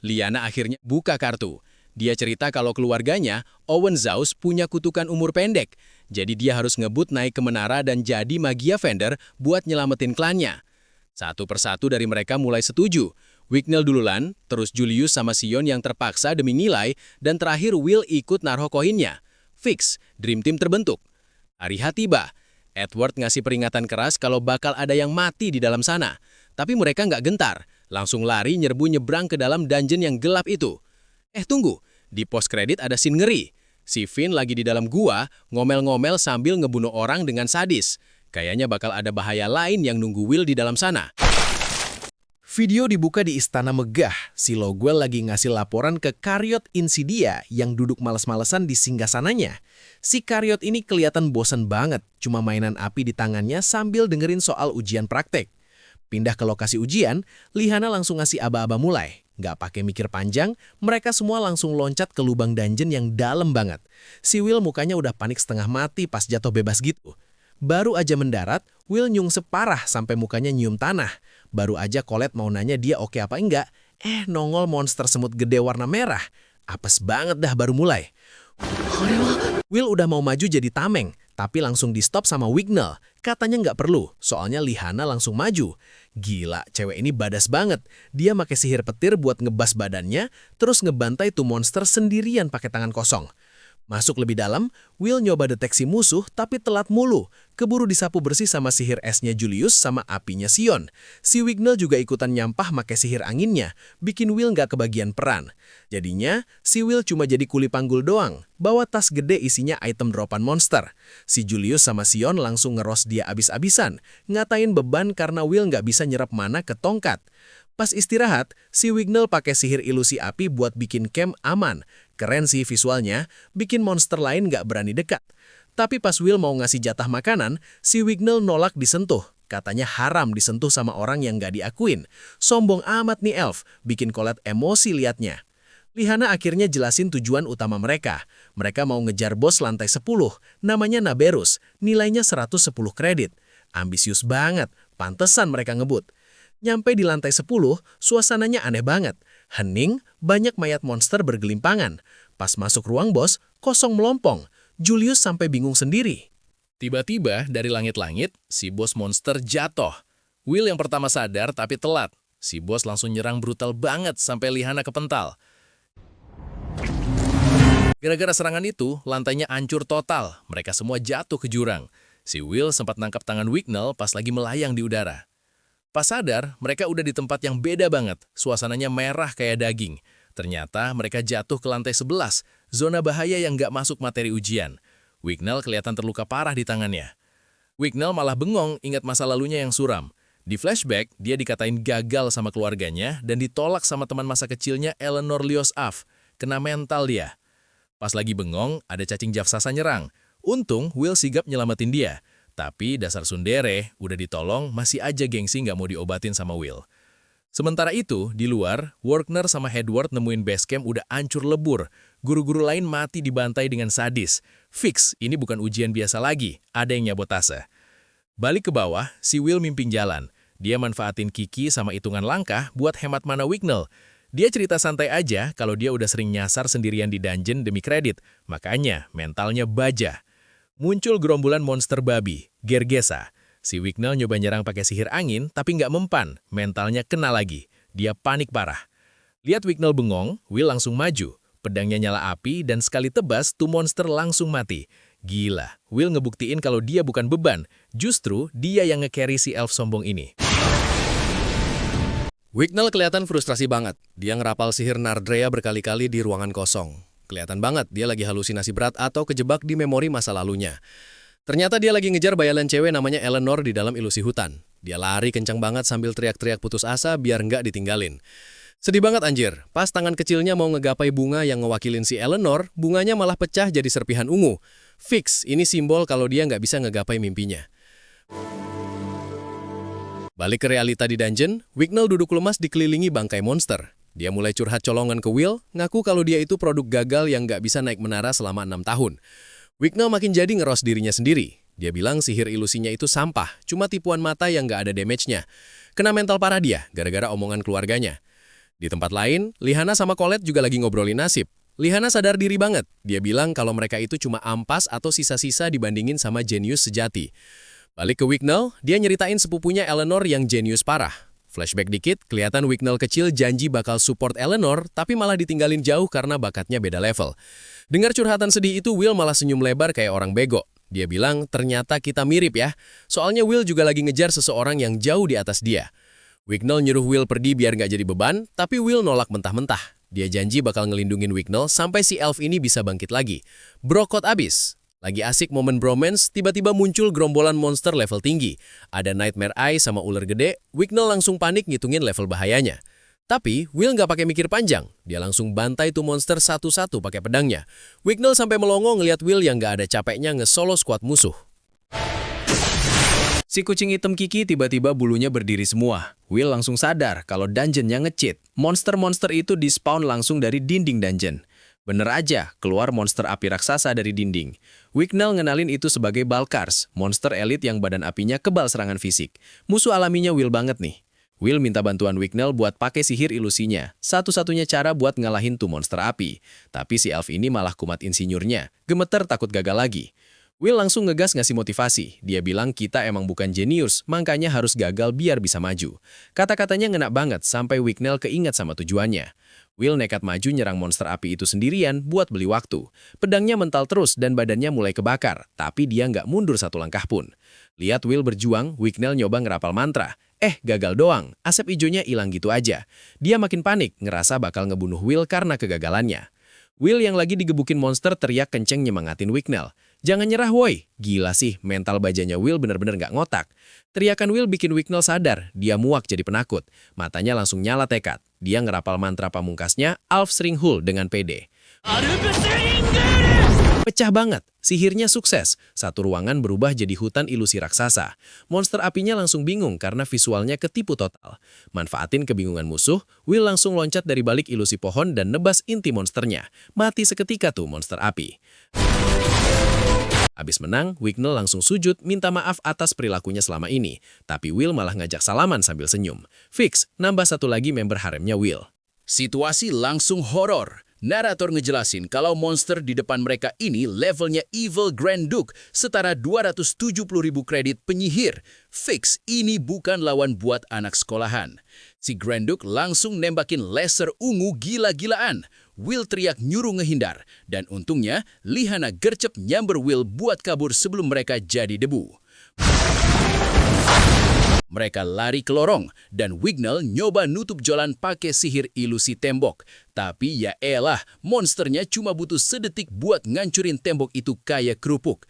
Liana akhirnya buka kartu. Dia cerita kalau keluarganya, Owen Zaus, punya kutukan umur pendek. Jadi dia harus ngebut naik ke menara dan jadi Magia Vendor buat nyelamatin klannya. Satu persatu dari mereka mulai setuju. Wicknell duluan, terus Julius sama Sion yang terpaksa demi nilai, dan terakhir Will ikut naruh koinnya. Fix, Dream Team terbentuk. Hari H tiba. Edward ngasih peringatan keras kalau bakal ada yang mati di dalam sana. Tapi mereka nggak gentar, langsung lari nyerbu nyebrang ke dalam dungeon yang gelap itu. Tunggu, di post kredit ada scene ngeri. Si Finn lagi di dalam gua, ngomel-ngomel sambil ngebunuh orang dengan sadis. Kayaknya bakal ada bahaya lain yang nunggu Will di dalam sana. Video dibuka di Istana Megah. Si Logwell lagi ngasih laporan ke Karyot Insidia yang duduk males-malesan di singgasananya. Si Karyot ini kelihatan bosan banget, cuma mainan api di tangannya sambil dengerin soal ujian praktek. Pindah ke lokasi ujian, Lihana langsung ngasih aba-aba mulai. Nggak pakai mikir panjang, mereka semua langsung loncat ke lubang dungeon yang dalam banget. Si Will mukanya udah panik setengah mati pas jatuh bebas gitu. Baru aja mendarat, Will nyungsep parah sampai mukanya nyium tanah. Baru aja Colette mau nanya dia oke apa enggak, nongol monster semut gede warna merah. Apes banget dah baru mulai. Will udah mau maju jadi tameng, tapi langsung di-stop sama Wignall. Katanya nggak perlu, soalnya Lihana langsung maju. Gila, cewek ini badas banget. Dia pakai sihir petir buat ngebas badannya, terus ngebantai tuh monster sendirian pakai tangan kosong. Masuk lebih dalam, Will nyoba deteksi musuh tapi telat mulu. Keburu disapu bersih sama sihir esnya Julius sama apinya Sion. Si Wignall juga ikutan nyampah pakai sihir anginnya, bikin Will nggak kebagian peran. Jadinya, si Will cuma jadi kuli panggul doang, bawa tas gede isinya item dropan monster. Si Julius sama Sion langsung ngeros dia abis-abisan, ngatain beban karena Will nggak bisa nyerap mana ke tongkat. Pas istirahat, si Wignall pakai sihir ilusi api buat bikin camp aman. Keren sih visualnya, bikin monster lain nggak berani dekat. Tapi pas Will mau ngasih jatah makanan, si Wignall nolak disentuh. Katanya haram disentuh sama orang yang nggak diakuin. Sombong amat nih elf, bikin Colette emosi liatnya. Lihana akhirnya jelasin tujuan utama mereka. Mereka mau ngejar bos lantai 10, namanya Naberus, nilainya 110 kredit. Ambisius banget, pantesan mereka ngebut. Nyampe di lantai 10, suasananya aneh banget. Hening, banyak mayat monster bergelimpangan. Pas masuk ruang bos, kosong melompong. Julius sampai bingung sendiri. Tiba-tiba dari langit-langit, si bos monster jatuh. Will yang pertama sadar tapi telat. Si bos langsung nyerang brutal banget sampai Lihana kepental. Gara-gara serangan itu, lantainya hancur total. Mereka semua jatuh ke jurang. Si Will sempat nangkap tangan Wignall pas lagi melayang di udara. Pas sadar, mereka udah di tempat yang beda banget. Suasananya merah kayak daging. Ternyata mereka jatuh ke lantai 11, zona bahaya yang nggak masuk materi ujian. Wignall kelihatan terluka parah di tangannya. Wignall malah bengong ingat masa lalunya yang suram. Di flashback, dia dikatain gagal sama keluarganya dan ditolak sama teman masa kecilnya Eleanor Lios Af. Kena mental dia. Pas lagi bengong, ada cacing Jafsasa nyerang. Untung, Will sigap nyelamatin dia. Tapi dasar sundere, udah ditolong, masih aja gengsi nggak mau diobatin sama Will. Sementara itu, di luar, Workner sama Edward nemuin basecamp udah hancur lebur. Guru-guru lain mati dibantai dengan sadis. Fix, ini bukan ujian biasa lagi, ada yang nyabotase. Balik ke bawah, si Will mimpin jalan. Dia manfaatin Kiki sama hitungan langkah buat hemat mana Wignall. Dia cerita santai aja kalau dia udah sering nyasar sendirian di dungeon demi kredit, makanya mentalnya baja. Muncul gerombolan monster babi, Gergesa. Si Wignall nyoba nyerang pakai sihir angin, tapi nggak mempan. Mentalnya kena lagi. Dia panik parah. Lihat Wignall bengong, Will langsung maju. Pedangnya nyala api, dan sekali tebas, tuh monster langsung mati. Gila, Will ngebuktiin kalau dia bukan beban. Justru, dia yang nge-carry si elf sombong ini. Wignall kelihatan frustrasi banget. Dia ngerapal sihir Nardrea berkali-kali di ruangan kosong. Kelihatan banget dia lagi halusinasi berat atau kejebak di memori masa lalunya. Ternyata dia lagi ngejar bayalan cewek namanya Eleanor di dalam ilusi hutan. Dia lari kencang banget sambil teriak-teriak putus asa biar nggak ditinggalin. Sedih banget anjir, pas tangan kecilnya mau ngegapai bunga yang ngewakilin si Eleanor, bunganya malah pecah jadi serpihan ungu. Fix, ini simbol kalau dia nggak bisa ngegapai mimpinya. Balik ke realita di dungeon, Wignall duduk lemas dikelilingi bangkai monster. Dia mulai curhat colongan ke Will, ngaku kalau dia itu produk gagal yang nggak bisa naik menara selama 6 tahun. Wignall makin jadi ngeros dirinya sendiri. Dia bilang sihir ilusinya itu sampah, cuma tipuan mata yang nggak ada damage-nya. Kena mental parah dia, gara-gara omongan keluarganya. Di tempat lain, Lihana sama Colette juga lagi ngobrolin nasib. Lihana sadar diri banget. Dia bilang kalau mereka itu cuma ampas atau sisa-sisa dibandingin sama jenius sejati. Balik ke Wignall, dia nyeritain sepupunya Eleanor yang jenius parah. Flashback dikit, kelihatan Wignall kecil janji bakal support Eleanor, tapi malah ditinggalin jauh karena bakatnya beda level. Dengar curhatan sedih itu, Will malah senyum lebar kayak orang bego. Dia bilang, ternyata kita mirip ya. Soalnya Will juga lagi ngejar seseorang yang jauh di atas dia. Wignall nyuruh Will pergi biar nggak jadi beban, tapi Will nolak mentah-mentah. Dia janji bakal ngelindungin Wignall sampai si elf ini bisa bangkit lagi. Brokot abis. Lagi asik momen bromance, tiba-tiba muncul gerombolan monster level tinggi. Ada Nightmare Eye sama ular gede, Wignall langsung panik ngitungin level bahayanya. Tapi, Will nggak pakai mikir panjang. Dia langsung bantai tuh monster satu-satu pakai pedangnya. Wignall sampai melongo ngeliat Will yang nggak ada capeknya nge-solo squad musuh. Si kucing hitam Kiki tiba-tiba bulunya berdiri semua. Will langsung sadar kalau dungeonnya nge-cheat. Monster-monster itu di-spawn langsung dari dinding dungeon. Bener aja, keluar monster api raksasa dari dinding. Wignell ngenalin itu sebagai Balkars, monster elit yang badan apinya kebal serangan fisik. Musuh alaminya Will banget nih. Will minta bantuan Wignell buat pakai sihir ilusinya. Satu-satunya cara buat ngalahin tuh monster api. Tapi si elf ini malah kumat insinyurnya. Gemeter takut gagal lagi. Will langsung ngegas ngasih motivasi. Dia bilang kita emang bukan jenius, makanya harus gagal biar bisa maju. Kata-katanya ngena banget sampai Wignell keinget sama tujuannya. Will nekat maju nyerang monster api itu sendirian buat beli waktu. Pedangnya mental terus dan badannya mulai kebakar, tapi dia nggak mundur satu langkah pun. Lihat Will berjuang, Wignell nyoba ngerapal mantra. Gagal doang, asap ijonya hilang gitu aja. Dia makin panik, ngerasa bakal ngebunuh Will karena kegagalannya. Will yang lagi digebukin monster teriak kenceng nyemangatin Wignell. Jangan nyerah woi, gila sih mental bajanya Will bener-bener nggak ngotak. Teriakan Will bikin Wignell sadar, dia muak jadi penakut. Matanya langsung nyala tekad. Dia ngerapal mantra pamungkasnya, Alfsringhul dengan pede. Pecah banget, sihirnya sukses. Satu ruangan berubah jadi hutan ilusi raksasa. Monster apinya langsung bingung karena visualnya ketipu total. Manfaatin kebingungan musuh, Will langsung loncat dari balik ilusi pohon dan nebas inti monsternya. Mati seketika tuh monster api. Abis menang, Wignell langsung sujud minta maaf atas perilakunya selama ini. Tapi Will malah ngajak salaman sambil senyum. Fix, nambah satu lagi member haremnya Will. Situasi langsung horor. Narator ngejelasin kalau monster di depan mereka ini levelnya Evil Grand Duke, setara 270.000 kredit penyihir. Fix, ini bukan lawan buat anak sekolahan. Si Grand Duke langsung nembakin laser ungu gila-gilaan. Will teriak nyuruh ngehindar, dan untungnya Lihana gercep nyamber Will buat kabur sebelum mereka jadi debu. Mereka lari ke lorong, dan Wignell nyoba nutup jalan pakai sihir ilusi tembok. Tapi ya elah, monsternya cuma butuh sedetik buat ngancurin tembok itu kayak kerupuk.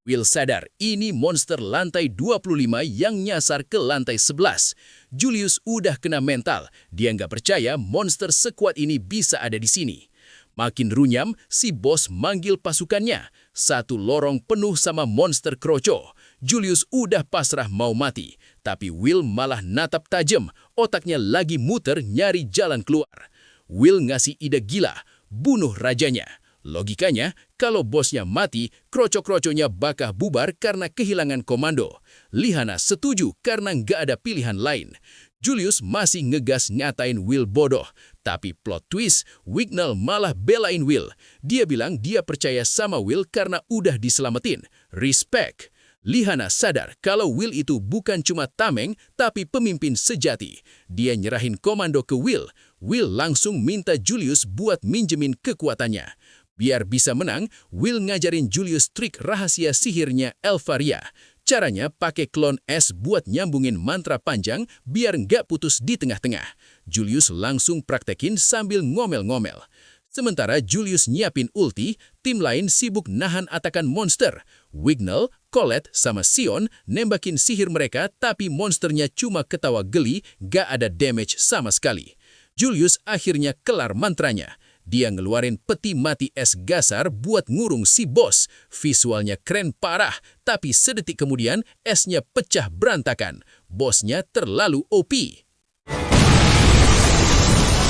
Will sadar, ini monster lantai 25 yang nyasar ke lantai 11. Julius udah kena mental, dia nggak percaya monster sekuat ini bisa ada di sini. Makin runyam, si bos manggil pasukannya. Satu lorong penuh sama monster kroco. Julius udah pasrah mau mati. Tapi Will malah natap tajam. Otaknya lagi muter nyari jalan keluar. Will ngasih ide gila, bunuh rajanya. Logikanya, kalau bosnya mati, kroco-kroconya bakal bubar karena kehilangan komando. Lihana setuju karena nggak ada pilihan lain. Julius masih ngegas ngatain Will bodoh. Tapi plot twist, Wignell malah belain Will. Dia bilang dia percaya sama Will karena udah diselamatin. Respect. Lihana sadar kalau Will itu bukan cuma tameng, tapi pemimpin sejati. Dia nyerahin komando ke Will. Will langsung minta Julius buat minjemin kekuatannya. Biar bisa menang, Will ngajarin Julius trik rahasia sihirnya Elfaria. Caranya pakai klon es buat nyambungin mantra panjang biar nggak putus di tengah-tengah. Julius langsung praktekin sambil ngomel-ngomel. Sementara Julius nyiapin ulti, tim lain sibuk nahan atakan monster. Wignell, Colette, sama Sion nembakin sihir mereka tapi monsternya cuma ketawa geli, nggak ada damage sama sekali. Julius akhirnya kelar mantranya. Dia ngeluarin peti mati es gasar buat ngurung si bos. Visualnya keren parah, tapi sedetik kemudian esnya pecah berantakan. Bosnya terlalu OP.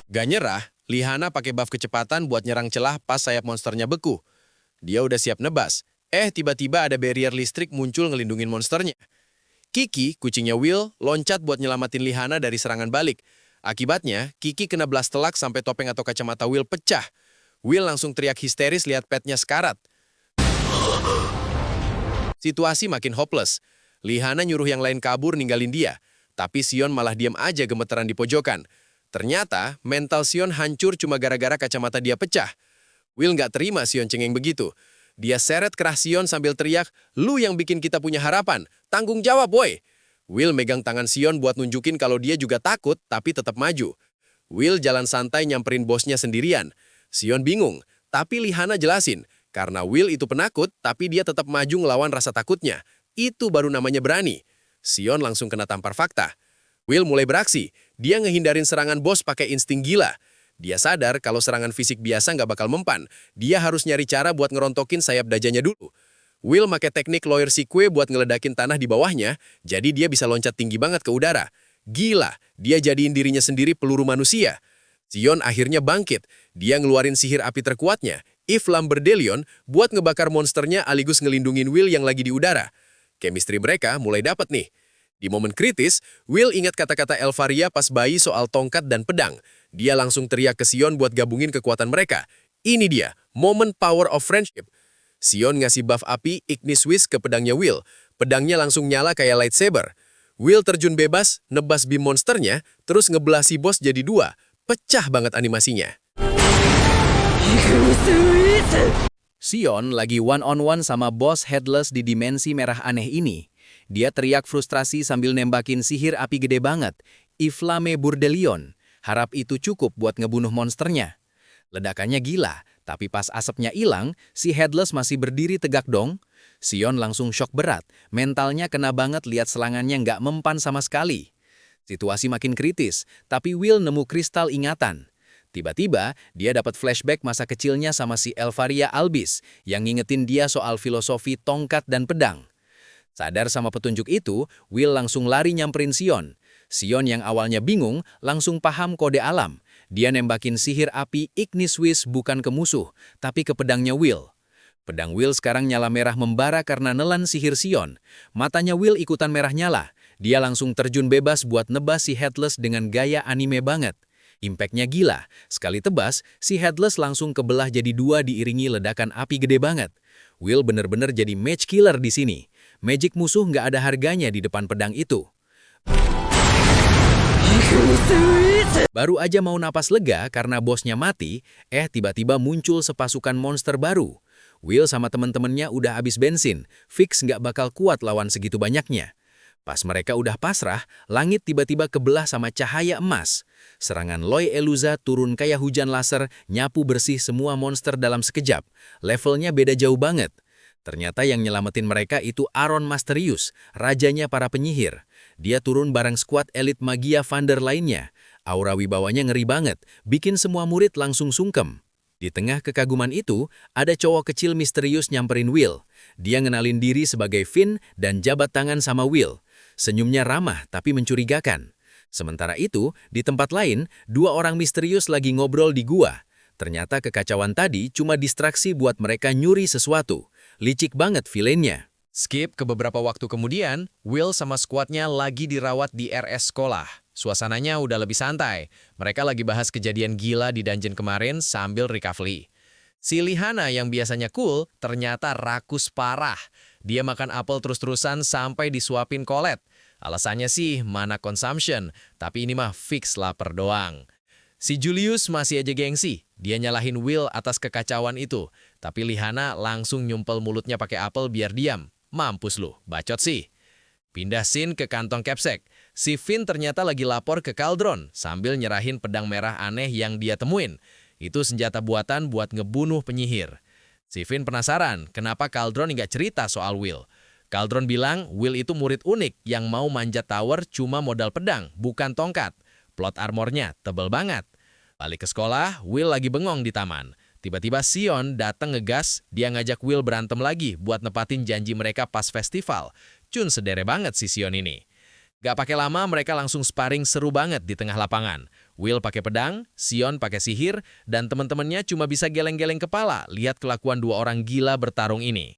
Gak nyerah, Lihana pakai buff kecepatan buat nyerang celah pas sayap monsternya beku. Dia udah siap nebas. Tiba-tiba ada barrier listrik muncul ngelindungin monsternya. Kiki, kucingnya Will, loncat buat nyelamatin Lihana dari serangan balik. Akibatnya, Kiki kena blast telak sampai topeng atau kacamata Will pecah. Will langsung teriak histeris lihat petnya sekarat. Situasi makin hopeless. Lihana nyuruh yang lain kabur ninggalin dia. Tapi Sion malah diam aja gemeteran di pojokan. Ternyata, mental Sion hancur cuma gara-gara kacamata dia pecah. Will nggak terima Sion cengeng begitu. Dia seret kerah Sion sambil teriak, "Lu yang bikin kita punya harapan. Tanggung jawab, boy!" Will megang tangan Sion buat nunjukin kalau dia juga takut, tapi tetap maju. Will jalan santai nyamperin bosnya sendirian. Sion bingung, tapi Lihana jelasin. Karena Will itu penakut, tapi dia tetap maju ngelawan rasa takutnya. Itu baru namanya berani. Sion langsung kena tampar fakta. Will mulai beraksi. Dia ngehindarin serangan bos pakai insting gila. Dia sadar kalau serangan fisik biasa nggak bakal mempan. Dia harus nyari cara buat ngerontokin sayap dajanya dulu. Will pakai teknik lawyer Sikwe buat ngeledakin tanah di bawahnya, jadi dia bisa loncat tinggi banget ke udara. Gila, dia jadiin dirinya sendiri peluru manusia. Sion akhirnya bangkit. Dia ngeluarin sihir api terkuatnya, If Lamberdelion, buat ngebakar monsternya aligus ngelindungin Will yang lagi di udara. Chemistry mereka mulai dapat nih. Di momen kritis, Will ingat kata-kata Elfaria pas bayi soal tongkat dan pedang. Dia langsung teriak ke Sion buat gabungin kekuatan mereka. Ini dia, momen power of friendship. Sion ngasih buff api Ignis Wish ke pedangnya Will. Pedangnya langsung nyala kayak lightsaber. Will terjun bebas, nebas beam monsternya, terus ngebelah si bos jadi dua. Pecah banget animasinya. Sion lagi one-on-one sama bos Headless di dimensi merah aneh ini. Dia teriak frustrasi sambil nembakin sihir api gede banget, Iflame Burdelion. Harap itu cukup buat ngebunuh monsternya. Ledakannya gila, tapi pas asapnya hilang, si Headless masih berdiri tegak dong. Sion langsung shock berat, mentalnya kena banget lihat serangannya nggak mempan sama sekali. Situasi makin kritis, tapi Will nemu kristal ingatan. Tiba-tiba, dia dapat flashback masa kecilnya sama si Elfaria Albis yang ngingetin dia soal filosofi tongkat dan pedang. Sadar sama petunjuk itu, Will langsung lari nyamperin Sion. Sion yang awalnya bingung, langsung paham kode alam. Dia nembakin sihir api Ignis Wish bukan ke musuh, tapi ke pedangnya Will. Pedang Will sekarang nyala merah membara karena nelan sihir Sion. Matanya Will ikutan merah nyala. Dia langsung terjun bebas buat nebas si Headless dengan gaya anime banget. Impactnya gila. Sekali tebas, si Headless langsung kebelah jadi dua diiringi ledakan api gede banget. Will bener-bener jadi match killer di sini. Magic musuh nggak ada harganya di depan pedang itu. Baru aja mau napas lega karena bosnya mati, tiba-tiba muncul sepasukan monster baru. Will sama temen-temennya udah habis bensin, fix nggak bakal kuat lawan segitu banyaknya. Pas mereka udah pasrah, langit tiba-tiba kebelah sama cahaya emas. Serangan Loi Eluza turun kayak hujan laser, nyapu bersih semua monster dalam sekejap. Levelnya beda jauh banget. Ternyata yang nyelamatin mereka itu Aron Masterius, rajanya para penyihir. Dia turun bareng skuad elit magia Vander lainnya. Aura wibawanya ngeri banget, bikin semua murid langsung sungkem. Di tengah kekaguman itu, ada cowok kecil misterius nyamperin Will. Dia ngenalin diri sebagai Finn dan jabat tangan sama Will. Senyumnya ramah tapi mencurigakan. Sementara itu, di tempat lain, dua orang misterius lagi ngobrol di gua. Ternyata kekacauan tadi cuma distraksi buat mereka nyuri sesuatu. Licik banget villainnya. Skip ke beberapa waktu kemudian, Will sama skuadnya lagi dirawat di RS sekolah. Suasananya udah lebih santai. Mereka lagi bahas kejadian gila di dungeon kemarin sambil recovery. Si Lihana yang biasanya cool, ternyata rakus parah. Dia makan apel terus-terusan sampai disuapin Colette. Alasannya sih mana consumption, tapi ini mah fix lapar doang. Si Julius masih aja gengsi. Dia nyalahin Will atas kekacauan itu. Tapi Lihana langsung nyumpel mulutnya pakai apel biar diam. Mampus lu, bacot sih. Pindah scene ke kantong Capsec. Si Finn ternyata lagi lapor ke Cauldron sambil nyerahin pedang merah aneh yang dia temuin. Itu senjata buatan buat ngebunuh penyihir. Si Finn penasaran kenapa Cauldron nggak cerita soal Will. Cauldron bilang Will itu murid unik yang mau manjat tower cuma modal pedang, bukan tongkat. Plot armornya tebel banget. Balik ke sekolah, Will lagi bengong di taman. Tiba-tiba Sion datang ngegas, dia ngajak Will berantem lagi buat nepatin janji mereka pas festival. Cun sedere banget si Sion ini. Gak pakai lama mereka langsung sparring seru banget di tengah lapangan. Will pakai pedang, Sion pakai sihir, dan teman-temannya cuma bisa geleng-geleng kepala lihat kelakuan dua orang gila bertarung ini.